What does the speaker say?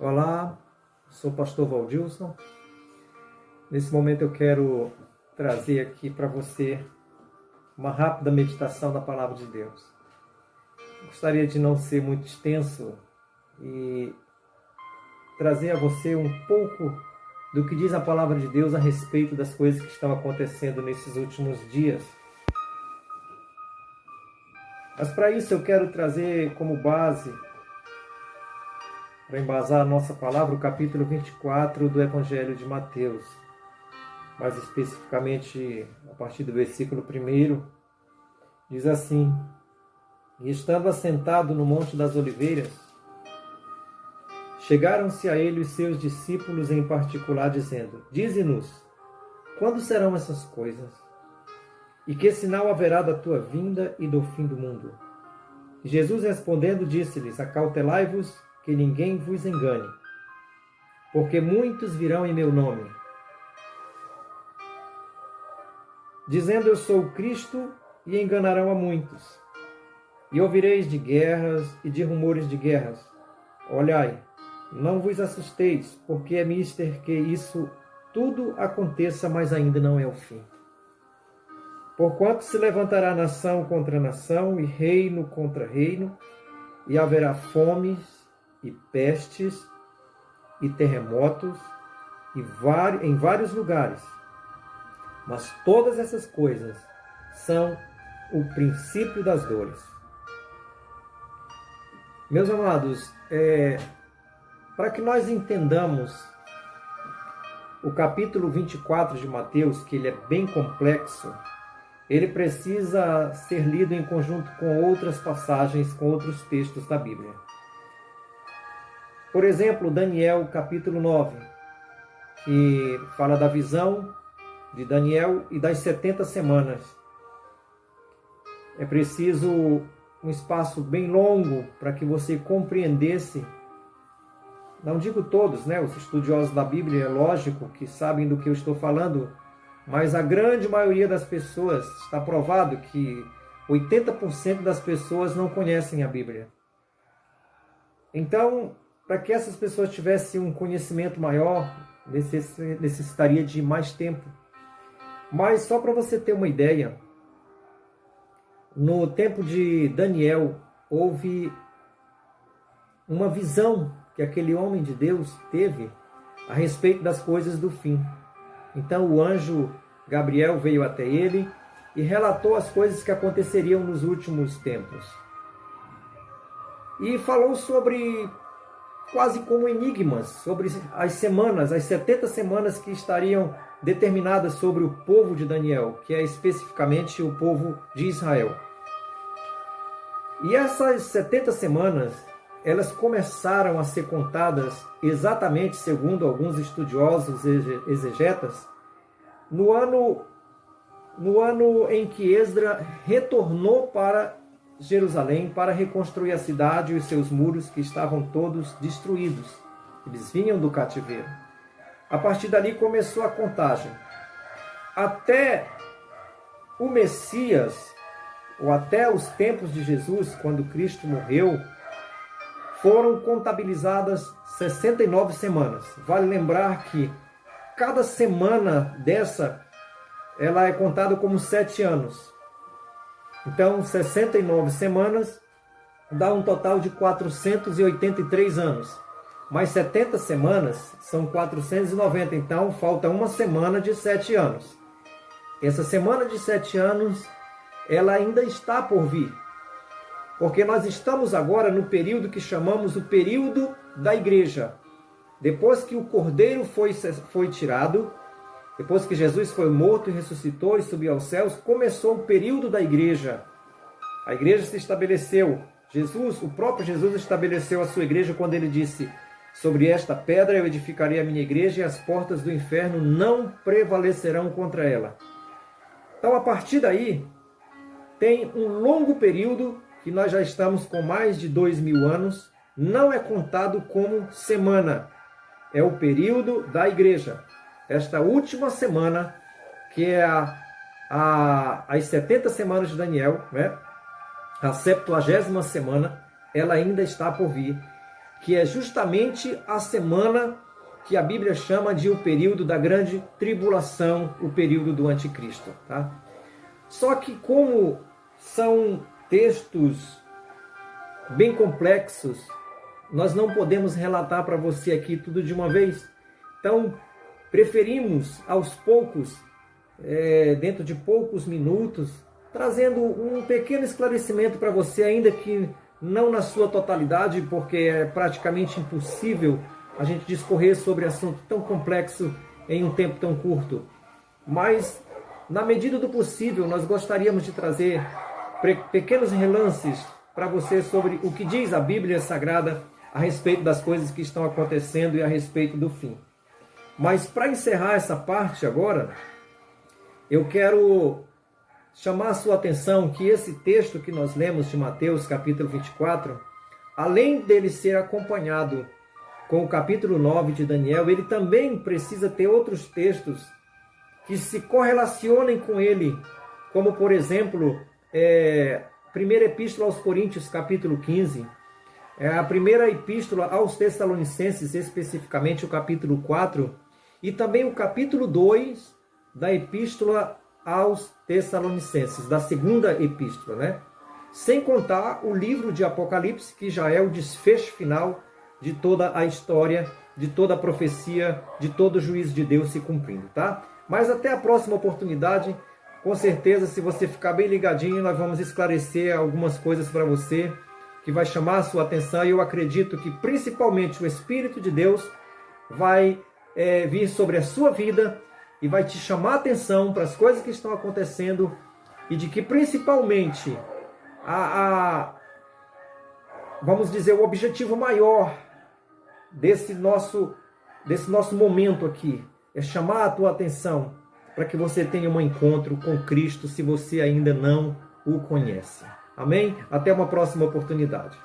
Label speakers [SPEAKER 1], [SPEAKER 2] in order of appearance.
[SPEAKER 1] Olá, sou o pastor Valdilson. Nesse momento eu quero trazer aqui para você uma rápida meditação da Palavra de Deus. Gostaria de não ser muito extenso e trazer a você um pouco do que diz a Palavra de Deus a respeito das coisas que estão acontecendo nesses últimos dias. Mas para isso eu quero trazer como base, para embasar a nossa palavra, o capítulo 24 do Evangelho de Mateus. Mais especificamente, a partir do versículo 1, diz assim: E estando assentado no Monte das Oliveiras, chegaram-se a ele os seus discípulos em particular, dizendo: Dize-nos, quando serão essas coisas? E que sinal haverá da tua vinda e do fim do mundo? E Jesus respondendo disse-lhes: Acautelai-vos, que ninguém vos engane, porque muitos virão em meu nome, dizendo eu sou o Cristo, e enganarão a muitos. E ouvireis de guerras e de rumores de guerras. Olhai, não vos assusteis, porque é mister que isso tudo aconteça, mas ainda não é o fim. Porquanto se levantará nação contra nação, e reino contra reino, e haverá fomes, e pestes, e terremotos, em vários lugares. Mas todas essas coisas são o princípio das dores. Meus amados, para que nós entendamos o capítulo 24 de Mateus, que ele é bem complexo, ele precisa ser lido em conjunto com outras passagens, com outros textos da Bíblia. Por exemplo, Daniel, capítulo 9, que fala da visão de Daniel e das 70 semanas. É preciso um espaço bem longo para que você compreendesse, não digo todos, né? Os estudiosos da Bíblia, é lógico que sabem do que eu estou falando, mas a grande maioria das pessoas, está provado que 80% das pessoas não conhecem a Bíblia. Então, para que essas pessoas tivessem um conhecimento maior, necessitaria de mais tempo. Mas só para você ter uma ideia, no tempo de Daniel, houve uma visão que aquele homem de Deus teve a respeito das coisas do fim. Então o anjo Gabriel veio até ele e relatou as coisas que aconteceriam nos últimos tempos. E falou sobre, quase como enigmas, sobre as semanas, as 70 semanas que estariam determinadas sobre o povo de Daniel, que é especificamente o povo de Israel. E essas 70 semanas, elas começaram a ser contadas exatamente, segundo alguns estudiosos exegetas, no ano em que Esdra retornou para Jerusalém para reconstruir a cidade e os seus muros que estavam todos destruídos. Eles vinham do cativeiro. A partir dali começou a contagem. Até o Messias, ou até os tempos de Jesus, quando Cristo morreu, foram contabilizadas 69 semanas. Vale lembrar que cada semana dessa, ela é contada como 7 anos. Então, 69 semanas dá um total de 483 anos. Mais 70 semanas são 490. Então, falta uma semana de 7 anos. Essa semana de 7 anos, ela ainda está por vir. Porque nós estamos agora no período que chamamos o período da igreja. Depois que o Cordeiro foi tirado, depois que Jesus foi morto e ressuscitou e subiu aos céus, começou o período da igreja. A igreja se estabeleceu. O próprio Jesus estabeleceu a sua igreja quando ele disse: sobre esta pedra eu edificarei a minha igreja e as portas do inferno não prevalecerão contra ela. Então, a partir daí, tem um longo período que nós já estamos com mais de 2000 anos, não é contado como semana. É o período da igreja. Esta última semana, que é as 70 semanas de Daniel, né? A 70ª semana, ela ainda está por vir, que é justamente a semana que a Bíblia chama de o período da grande tribulação, o período do anticristo. Tá? Só que como são textos bem complexos, nós não podemos relatar para você aqui tudo de uma vez. Então, preferimos aos poucos, dentro de poucos minutos, trazendo um pequeno esclarecimento para você, ainda que não na sua totalidade, porque é praticamente impossível a gente discorrer sobre assunto tão complexo em um tempo tão curto. Mas, na medida do possível, nós gostaríamos de trazer pequenos relances para você sobre o que diz a Bíblia Sagrada a respeito das coisas que estão acontecendo e a respeito do fim. Mas, para encerrar essa parte agora, eu quero chamar a sua atenção que esse texto que nós lemos de Mateus, capítulo 24, além dele ser acompanhado com o capítulo 9 de Daniel, ele também precisa ter outros textos que se correlacionem com ele, como, por exemplo, primeira epístola aos Coríntios, capítulo 15, a primeira epístola aos Tessalonicenses, especificamente o capítulo 4, e também o capítulo 2 da epístola aos Tessalonicenses, da segunda epístola, né? Sem contar o livro de Apocalipse, que já é o desfecho final de toda a história, de toda a profecia, de todo o juízo de Deus se cumprindo, tá? Mas até a próxima oportunidade, com certeza, se você ficar bem ligadinho, nós vamos esclarecer algumas coisas para você, que vai chamar a sua atenção, e eu acredito que principalmente o Espírito de Deus vai vir sobre a sua vida e vai te chamar a atenção para as coisas que estão acontecendo, e de que principalmente vamos dizer, o objetivo maior desse nosso momento aqui é chamar a tua atenção para que você tenha um encontro com Cristo, se você ainda não o conhece. Amém? Até uma próxima oportunidade.